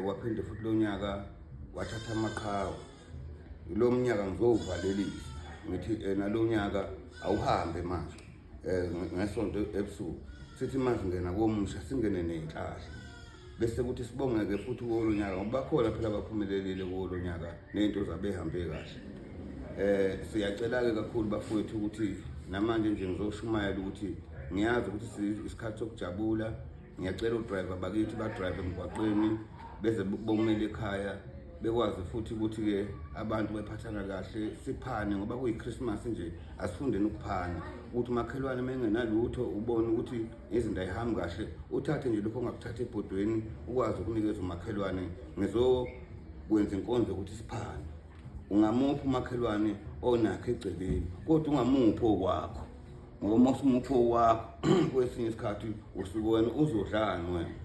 waphinde futhi lo nyaka wathatha amaqhawe. Lo mnyaka ngizowuvalelisa ngithi nalo nyaka awuhambe manje ngesonto ebusuku sithi manje ngena komusha singene nenhlahla bese kuthi sibongeke futhi kulo nyaka ngoba bakhona phela abaphumelelile kulo nyaka nento zabehambe kahle. Siyacela-ke kakhulu bafowethu ukuthi namanje nje ngizoshumayela ukuthi ngiyazi ukuthi isikhathi sokujabula. Ngiyacela udriver bakithi badrive emgwaqweni beze bomele ekhaya bekwazi futhi ukuthi-ke abantu bephathana kahle siphane ngoba kuyi-Christmas nje asifundeni ukuphana ukuthi umakhelwane mengenalutho ubone ukuthi izinto ayihambi kahle uthathe nje lokho ongakuthatha ebhodweni ukwazi ukunikeza umakhelwane ngizokwenza inkonzo ukuthi siphane. Ungamuphi umakhelwane onakho egcekeni kodwa ungamuphi okwakho ngoba mosumuphi okwakho kwesinye isikhathi usuke wena uzodlani wena